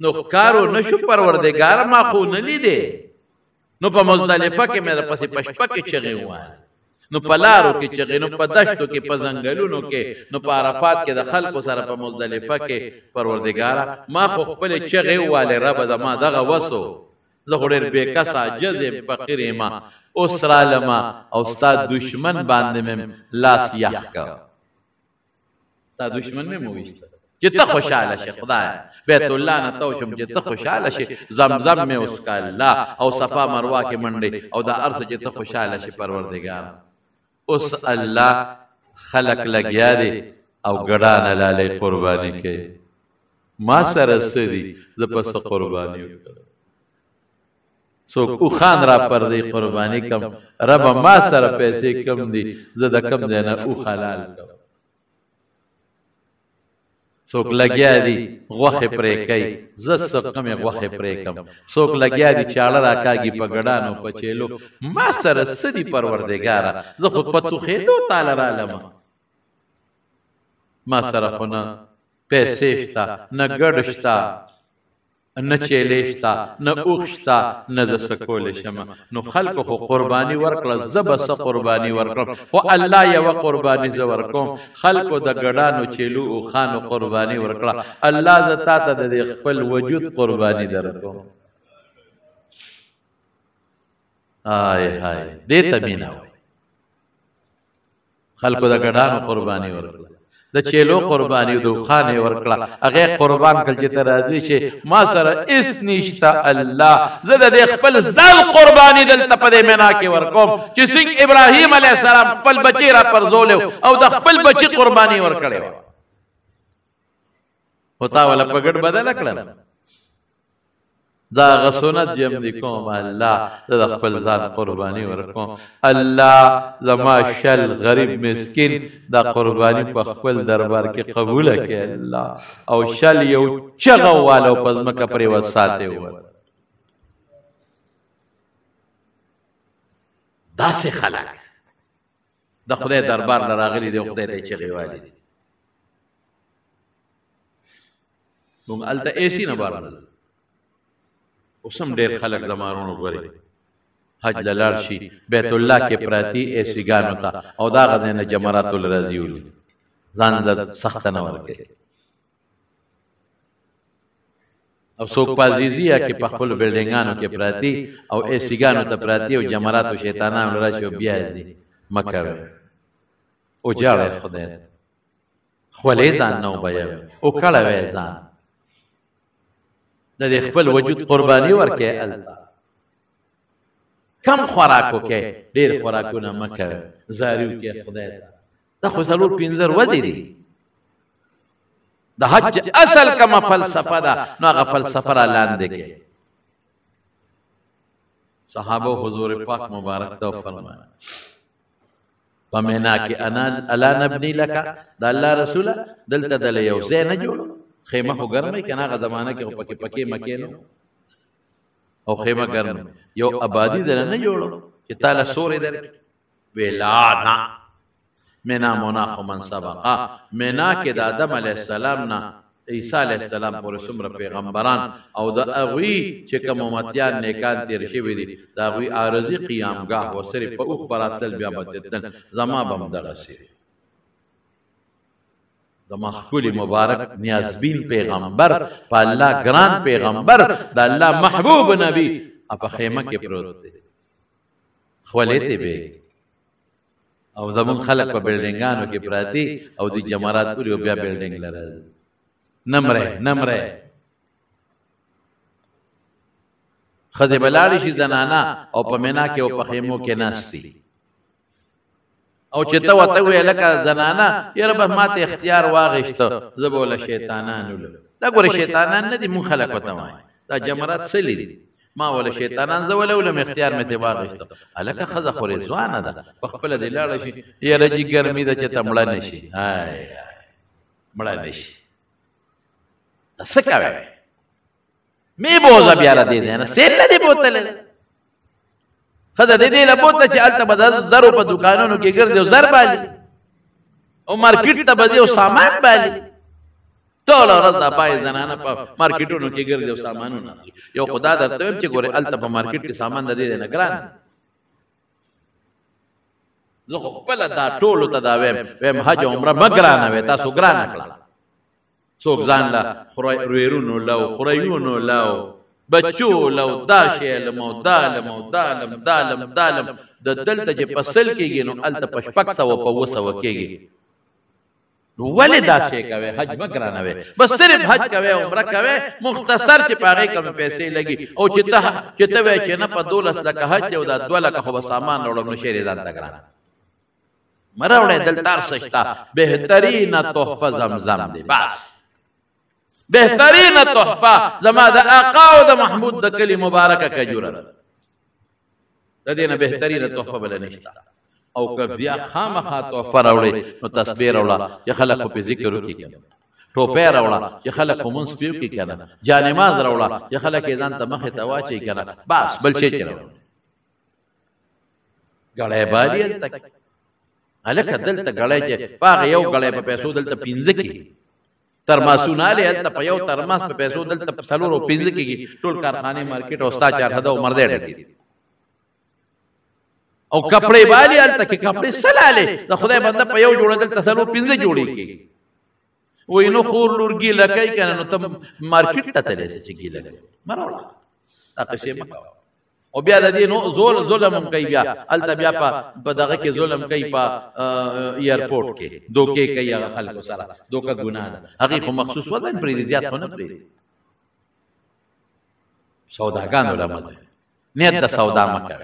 نو ښکارو نه شو پروردګاره ما خو نه لیدې. نو په مزدلفه کې مې راپسې په شپه کې چغې ووالې. نو په لارو کې چغې، نو په دشتو کې، په ځنګلونو کې، نو په عرفات کې د خلکو سره په مزدلفه کې پروردګاره ما خو خپلې چغې ووالې ربه زما دغه وسو. زه خو ډېر بېکسه عاجز یم فقیر یم اوس رالمه او ستا دشمن باندې مې لاس یخ کړ. ستا دشمن مې وویشته چې ته خوشحاله شې خدایه. بیت الله نه تو شم چې ته خوشحاله شې، زمزم مې وڅښه الله او صفا مروه کې منډې او دا هر څه چې ته خوشحاله شې پروردګاره. اوس الله خلق لګیا دی او ګډانه لالې قرباني کوي. ما سره څه دي زه په څه قرباني وکړم؟ څوک اوښان را پر دی قرباني کم، ربه ما سره پیسې کم دي زه د کم ځای نه اوښ حلال کړم. څوک لګیا دي غوښې پرې کوي زه څه کمې غوښې پرې کم. څوک لګیا دي چاړه راکاږي په ګډانو په چیلو. ما سره څه دي پروردګاره؟ زه خو په توخېدو تاله رالمه. ما سره خو نه پیسې شته، نه ګډ شته، نه چیلې شته، نه اوښ شته، نه زه څه کولی شم. نو خلکو خو قرباني ورکړه، زه به څه قرباني ورکړم؟ خو الله یوه قرباني زه ورکوم. خلکو د ګډانو چیلو اوښانو قرباني ورکړه. الله زه تا ته د خپل وجود قرباني درکوم. آی های دې ته مینه وایي. خلکو د ګډانو قرباني ورکړه، د چیلو قرباني د اوښانې ورکړه، هغې قربان کړل چې ته راضي شې. ما سره هېڅ نشته الله، زه د دې خپل ځان قرباني دلته په دې مینا کې ورکوم چې څنګه ابراهیم علیه السلام خپل بچی را پرځولی او د خپل بچي قرباني ورکړې وه. او تا ولا پګړ بدل کړل دا غسنت یم دی کوم الله د خپل ځان قرباني ورکوم الله زما شل غریب مسکین دا قرباني په خپل دربار کې قبول کړي الله او شل یو چغه والو پزمکه پرې وساته و داسې خلک د خدای دربار لراغلي دی خدای ته چغي والی دي موږ الته ایسی نه بارل اوسم ډېر خلک زمارونو غوري حج لار شي بیت الله کې پراتی ایسی ګانو تا او دا غنه جمرات الرازی ول ځان له سخت نه ورکه او څوک پازیزیا کې په خپل بلډینګانو کې پراتی او ایسی ګانو ته پراتی او جمرات او شیطانانو راشي بیا دي مکه او جاړه خدای خولې ځان نو بیا او کړه وې ځان د خپل وجود قرباني ورکې التا کم خوراکو کې ډېر خوراکونه مکه زاریو کې خدای ته دا خو ضرور پینځر ودی دي د حج اصل کما فلسفه ده نو هغه فلسفه را لاندې کې صحابه حضور پاک مبارک تو فرمایا پمینا کې انا الا نبني لك د الله رسول دلته دل یو ځای نه جوړ خیمه خو ګرمه کنه هغه زمانہ کې پکې پکې مکې نو او خیمه ګرم یو آبادی دل نه جوړو چې تعالی سورې در ویلانا مینا مناخ من سبقا مینا کې د آدم علی السلام نه عیسی علی السلام پورې څومره پیغمبران او د اغوی چې کوم امتیان نیکان تیر شوی دي د اغوی عارضی قیامگاه و صرف په اوخ براتل بیا بدتل زما بم دغه سي د مخکولی مبارک نیازبین پیغمبر په الله ګران پیغمبر د الله محبوب نبی په خیمه کې پروت دی خولته به او زمون خلق په بلډینګانو کې پراتی او د جمرات پوری بیا بلډینګ لره نمره خدای بلاری شي زنانا او په مینا کې او په خیمو کې ناشتي او چې ته وته وې لکه زنانا یره به ماته اختیار واغښت زبول شیطانانو دا ګوره شیطانان نه دي مون خلق وته وای دا جمرات سلی دي ما ولا شیطانان زول ولم اختیار مته واغښت الکه خزه خوري ځوانه ده په خپل د لاړ شي یره جی ګرمي ده چې تمړه نشي هاي مړه نشي سکاوي می بوزا بیا را دي نه سیل دي بوتل خدای دې له بوته چې الته بد زرو په دکانونو کې ګرځي او زر بالي او مارکیټ ته بده او سامان بالي ټول ورځ د پای زنانه په مارکیټونو کې ګرځي او سامانونه یو خدا درته چې ګوره الته په مارکیټ کې سامان د دې نه ګران زه خپل دا ټول ته دا ویم حج عمره مګرانه وې تاسو ګران کړل څوک ځان لا خورایونو لو خورایونو لو بچو لو داشلم او دالم د دلته چې پسل کېږي نو الته پشپک سو په وسو کېږي نو ولې دا شي کوي حج مګرانه وي بس صرف حج کوي عمره کوي مختصر چې پاره کم پیسې لګي او چې ته وای چې نه په 12 لک حج او د 2 لک خو سامان وړم نشي ځان ته ګرانه مراوړې دلتار سشتا بهترین تحفه زمزم دی بس بهترین تحفه زما د آقا او د محمود د کلی مبارکه کجوره د دې نه بهترین تحفه بل نشته او کبیا خامخا تحفه راوړي نو تسبیح راوړه چې خلق په ذکر وکړي کنه ټوپه راوړه چې خلق په منځ پیو کې کنه جانماز راوړه چې خلق ځان ته مخه ته واچي کنه بس بل شي راوړه غړې باندې تک الکه دلته غړې چې باغ یو غړې په پیسو دلته 15 کې ترماسونه له دلته په یو ترماس په پیسو دلته په 4 او 15 کې ټول کارخانه مارکیټ او ستا 4 حدا عمر دې ډکی او کپڑے والی الته کې کپڑے سلاله د خدای بنده په یو جوړه دلته 4 او 15 جوړې کې وای نو خور لورګي لکای کنه نو ته مارکیټ ته تلې چې ګي لګي مروړه تاسو یې مکو او بیا د دې نو ظلم کوي بیا الته بیا په دغه کې ظلم کوي په ایرپورټ کې دوکې کوي هغه خلکو سره دوکه ګناه ده هغه خو مخصوص وزن پرې زیات نه پرې سوداګانو لمده نیت د سودا مکه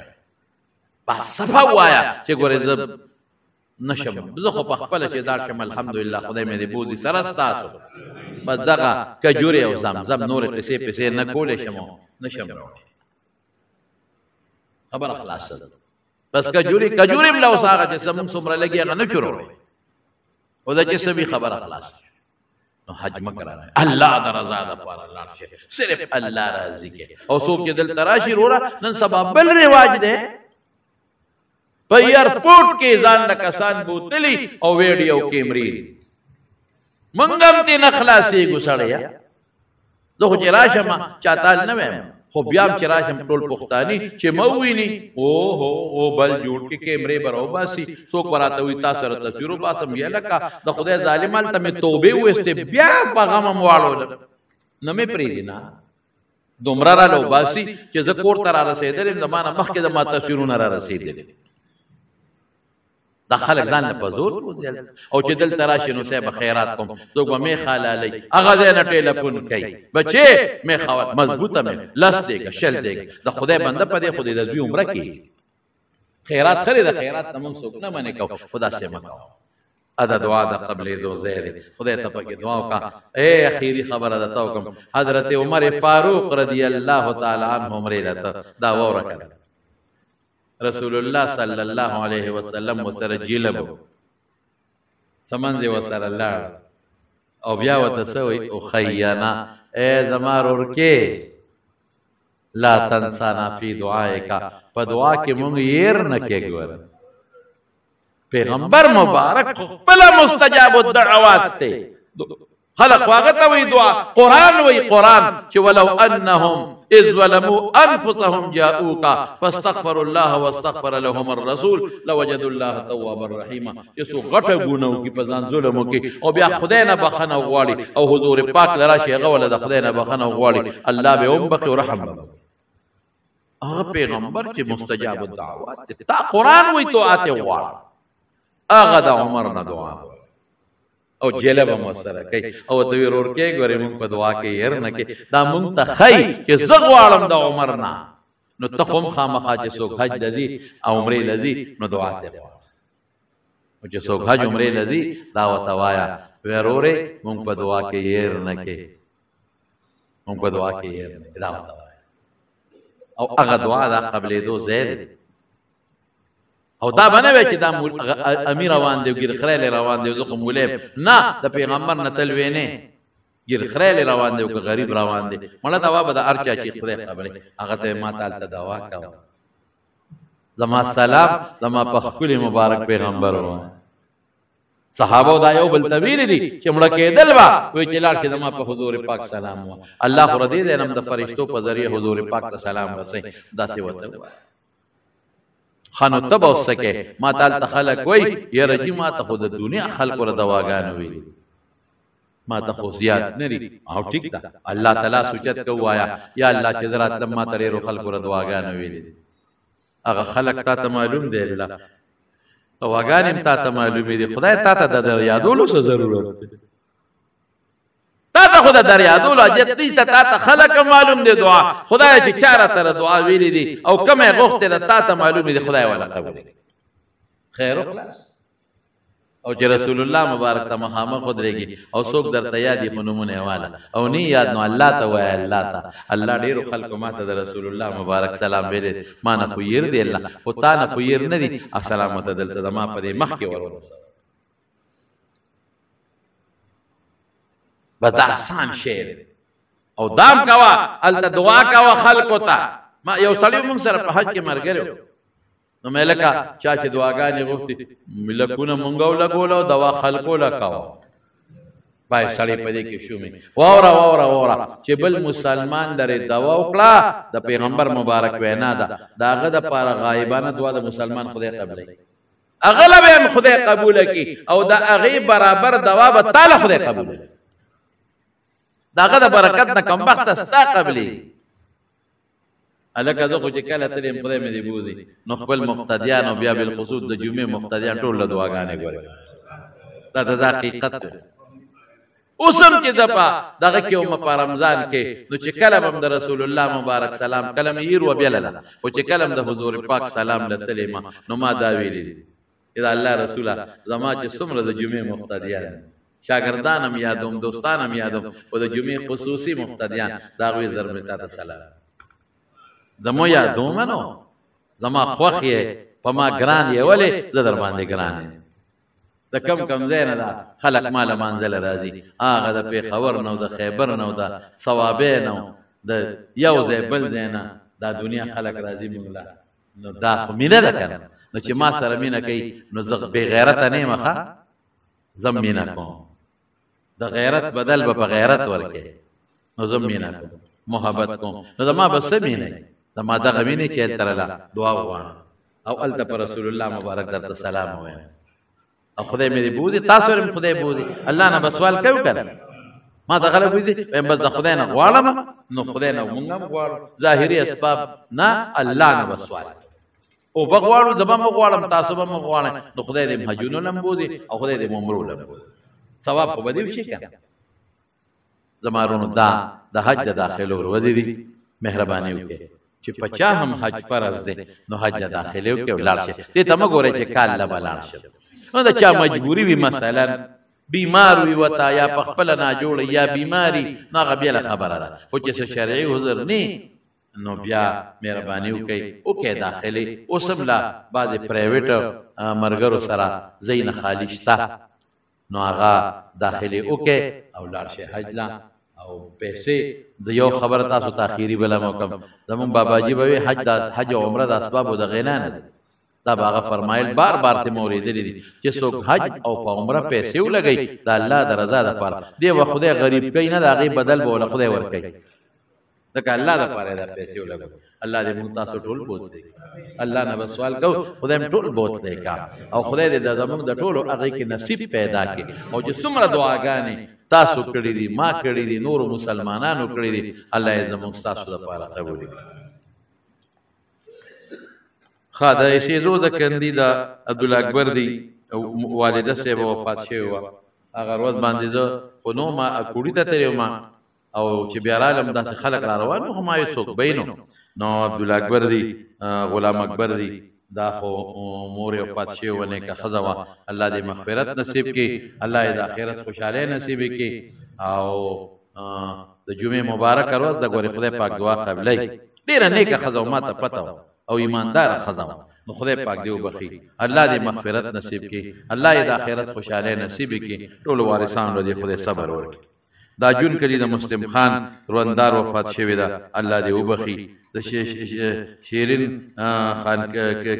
بس صفا وایا چې ګورې نشم زه خو په خپله چې دار شم الحمدلله خدای مې دې بوځي سره ستاسو بس دغه کجورې او زمزم نورې قصې پسې نه کولی شم نشم راوړی خبره خلاصه ده بس کجوري هم له اوس هغه چې زموږ څومره لګي هغه نه شو راوړی او دا چې څه وي خبره خلاصه نو حج مه کرانه الله د رضا دپاره لاړ شي صرف الله راضي کې او څوک چې دلته راشي وروړه نن سبا بل رواج دی په ایرپورټ کې ځان له کسان بوتلي او ویډیو کیمرې موږ هم ترې نه خلاصېږو سړیه زه خو چې راشم چاتال نه ویم خو بیا هم چې راشم ټول پښتاني چې مه وویني او بل جوړ کې کیمرې به راوباسي څوک به راته وایي تا سره تصویر وباسم یا لکه د خدای ظالم هلته مې توبې وویستې بیا په غم هم واړولم نه مې پرېږدي نه دومره راله وباسي چې زه کور ته را رسېدلی یم د ما نه مخکې د ما تصویرونه را رسېدلي دا خلک ځان له په زور بوځي او چې دلته راشي نو صاحب خیرات کوم څوک به میخ حلالوي هغه ځای نه ټیلیفون کوي بچې میخ مضبوطه مې لس دیګه شل دیګه د خدای بنده په دې خو دې د دوی عمره کې خیرات خرې د خیرات نه موږ څوک نه منې کوو خو داسې مه کوو ادا دعا د قبلېدو ځای دی خدای ته پکې دعا وکړه ای اخیري خبره درته وکړم حضرت عمر فاروق رضی الله تعالی عنه عمرې راته دا واوره کړه رسول الله صلی الله علیه وسلم وسره جیلب سمنځ وسره لاړ او بیا ورته څه وایي اخینا ای زما ورکې لا تنسانا فی دعائک په دعا کې مونږ ير نه کې ګور پیغمبر مبارک خپل مستجاب الدعوات ته خلق واغته وی دعا قران وی قران چې ولو انهم اذ ظلموا انفسهم جاءوك فاستغفروا الله واستغفر لهم الرسول لوجدوا الله توابا رحيما یسو غټه ګونو کې په ځان ظلم وکي او بیا خدای نه بخنه غواړي او حضور پاک لرا شي غول د خدای نه بخنه غواړي الله به هم بخي رحم هغه پیغمبر چې مستجاب الدعوات تا قران وی تو آتے غواړي هغه د عمر نه دعا او جلب مو سره کوي او ته ورور کې ګورې مونږ په دعا کې ير نه کې دا مونږ ته خی چې زه غواړم د عمر نه نو ته هم خامخا چې څوک حج لذي او عمرې لذي نو دعا ته غواړه او چې څوک حج عمرې لذي دا وته وایا ورورې مونږ په دعا کې ير نه کې مونږ په دعا کې ير نه دا وته وایا او هغه دعا دا قبلېدو ځای دی او دا بنوي چې دا امیر روان دی ګیر خړېل روان دی زه خو مولیم نه د پیغمبر نه تلوي نه ګیر خړېل روان دی او غریب روان دی مړه دا وابه د ارچا چې خدای قبلې هغه ته ما تعالی ته دعا کاوه زما سلام زما په خپل مبارک پیغمبر و صحابه دا یو بل طویل دي چې مړه کېدل وا وی چې لاړ کې زما په حضور پاک سلام و الله خو ردی دې نم د فرشتو په ذریعہ حضور پاک ته سلام رسي دا سی وته خانو تب او سکے ما تعالی تخلق وای یا رجی ما ته خود دنیا خلق ور دواګان وی ما ته خو زیات نری او ټیک دا الله تعالی سوچت کو وایا یا الله چې ذرات لما ترې خلق ور دواګان وی هغه خلق ته معلوم دی الله دواګان هم ته معلوم دی خدای ته د یادولو څه ضرورت تا ته خدای در یادولو اجت نشته تا ته خلق معلوم دی دعا خدای چې چاره تر دعا ویلې دي او کومه غوښته ده تا ته معلوم دی خدای ولا قبول خیر او خلاص او چې رسول الله مبارک ته مخامخ خدريږي او څوک درته یادې خنومونه والا او نه یاد نو الله ته وای الله ته الله ډیرو خلق ماته د رسول الله مبارک سلام ویلې ما نه خو ير دی الله او تا نه خو ير نه دي السلام ته دلته ما په دې مخ کې ورور بدا آسان شعر او دام کوا ال دعا کوا خلق ہوتا ما یو سړی مونږ سره په حج کې مرګرو نو ملکا چا چې دعاګانې غوښتي ملکونه مونږ لګولو دوا خلقو لکاو پای سړی په دې کې شو می واورا چې بل مسلمان لري دوا وکړه د پیغمبر مبارک وینا ده داغه د پاره غایبانه دعا د مسلمان خدای قبلې اغلب هم خدای قبول کی او دا اغي برابر دوا به تعالی خدای قبول داغه د برکت نه کم وخت استا قبلې الکه زه خو چې کله تلم خدای مې دی بوزي نو خپل مقتدیان او بیا بالخصوص د جمعې مقتدیان ټول له دعاګانې غوړي دا د حقیقت اوسم چې دپا دغه کې او په رمضان کې نو چې کلم هم د رسول الله مبارک سلام کلم یې رو بیا لاله او چې کلم د حضور پاک سلام لته ما نو ما دا ویلې اذا الله رسوله زما چې څومره د جمعې مقتدیان شاګردانم یادوم دوستانم یادوم او د جمعې خصوصي مقتدیان دا غوي درمتا ته سلام زمو یادوم نو زما خوخ یې په ما ګران یې ولې زه در باندې ګران یم د کم ځای نه دا خلق مال منزل راځي هغه د پیښور نو د خیبر نو د ثوابې نو د یو ځای بل ځای نه دا دنیا خلق راځي موږ لا نو دا خو مینه ده کنه نو چې ما سره مینه کوي نو زه بې غیرته نه یم ښه زه مینه کوم د غیرت بدل به په غیرت ورکړي نو زه مینه کوم محبت کوم نو زما به څه مینه زما دغه مینې چې هلته راله دعا وغواړم او هلته په رسول الله مبارک درته سلام ووایم او خدای مې بوزي تاسو هم خدای بوزي الله نه به سوال کوي که نه ما ته غله بوزي وایم بس د خدای نه غواړم نو خدای نه مونږ هم غواړو ظاهري اسباب نه الله نه به سوال او به غواړو زه به م غواړم تاسو به م غواړئ نو خدای دې حجونو نه هم بوزي او خدای دې عمرو نه بوزي ثواب خو به دې وشي که نه زما وروڼو دا د حج د داخلو ورځې دي مهرباني وکړئ چې په چا هم حج فرض دی نو حج د داخلې وکړئ او لاړ شئ دې ته مه ګورئ چې کال له به لاړ شم نو د چا مجبوري وي مثلا بیمار وي وته یا په خپله ناجوړه یا بیماري نو هغه بېله خبره ده خو چې څه شرعي عذر نه نو بیا مهرباني وکړئ داخلي اوس هم لا بعضې پرایویټ ملګرو سره ځای نه خالي شته نو هغه داخلي وکړئ او لاړ شئ حج لا او پیسې د یو خبره تاسو تاخیري بله مه وکړم زمونږ باباجي به وي حج او عمره د اسبابو د غنا نه دی دا به هغه فرمایل بار بار ته مې اورېدلي دي چې څوک حج او په عمره پیسې ولګوي د الله د رضا دپاره دې به خدای غریب کوي نه د هغې بدل به وله خدای ورکوي ځکه الله دپاره یې دا پیسې ولګوي الله دې مونږ تاسو ټول بوتلی الله نه به سوال کوو خدای م ټول بوتلی کا او خدای دې د زمونږ د ټولو هغې کې نصیب پیدا کړي او چې څومره دعاګانې تاسو کړي دي ما کړي دي نورو مسلمانانو کړي دي الله یې زمونږ ستاسو دپاره قبول کړي ښه د ایسېدو د کندي د عبدالله اکبر دی والده صاحب وفات شوې وه هغه ورځ باندې زه خو نو ما کوړي ته تللی وم او چې بیا رالم داسې خلک را روان وو خو ما یې څوک بی نو عبدالله اکبر دی غلام اکبر دی دا خو مور یې وفات شوې وه نیکه ښځه وه الله دې مغفرت نصیب کړي الله یې د آخرت خوشحالۍ نصیب کړي او د جمعې مبارکه ورځ د ګورې خدای پاک دعا قبلوي ډېره نیکه ښځه وه ما ته پته وه او ایماندار ښځه وه نو خدای پاک دې وبخي الله دې مغفرت نصیب کړي الله یې د آخرت خوشحالۍ نصیب کړي ټولو وارثانو دې خدای صبر ورکړي دا جون کلی د مسلم خان روندار وفات شوی ده الله دې وبخي د شیرین خان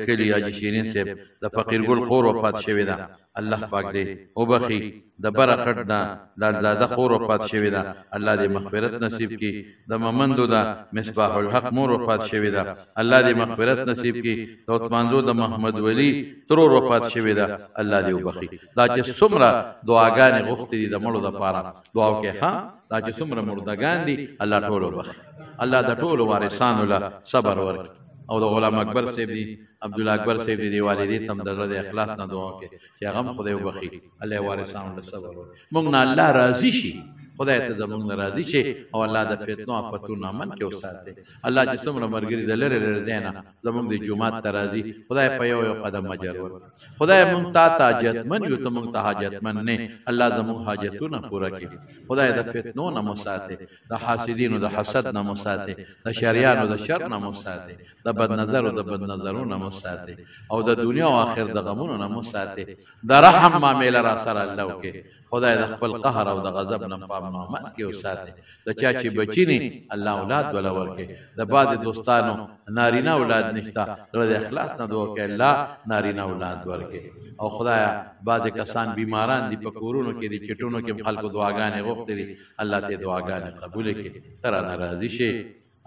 کلی حاجي شیرین صاحب د فقیر ګل خور وفات شوی ده الله پاک دې وبخي د بره خټ ده لالزاده خور وفات شوی ده الله دې مغفرت نصیب کړي د ممندو ده مصباح الحق مور وفات شوی ده الله دې مغفرت نصیب کړي د عثمانزو د محمد ولی ترور وفات شوی ده الله دې وبخي دا چې څومره دعاګانې غوښتې دي د مړو دپاره دعا وکړئ ښه دا چې څومره مردګان دي الله ټول وبخي الله د ټولو وارثانو له صبر ورکړي او د غلام اکبر صاحب دی عبدالله اکبر صاحب دی والدې تم د زړه د اخلاص نه دعا وکړي چې هغه هم خدای وبخي الله یې وارثانو له صبر ورکړي موږ نه الله راضي شي خدای ته زمونږ نه راضي شي او الله د فتنو آفتونو امن کې وساتي الله چې څومره ملګري د لرې لرې ځای نه زمونږ د جومات ته راځي خدای په یو یو قدم اجر ورکړي خدای موږ ته حاجتمن یو ته موږ ته حاجتمن نه الله زمونږ حاجتونه پوره کړي خدای د فتنو نه مو ساتي د حاسدینو د حسد نه مو ساتي د شریانو د شر نه مو ساتي د بد نظرو د بد نظرونو نه مو ساتي او د دنیا او آخرت د غمونو نه مو ساتي د رحم معامله را سره الله وکړي خدای د خپل قهر او د غضب نه پام نامت کې وساتي د چا چې بچی نه الله اولاد ولا ورکړي د بعد دوستانو نارینه اولاد نشتا د اخلاص نه دوه کې الله نارینه اولاد ورکړي او خدایا بعد کسان بیماران دي په کورونو کې دي چټونو کې خلکو دعاګانې غوښتي دي الله ته دعاګانې قبول کړي تر ناراضي شي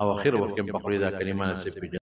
او اخر وخت په خوري دا کلمه نصیب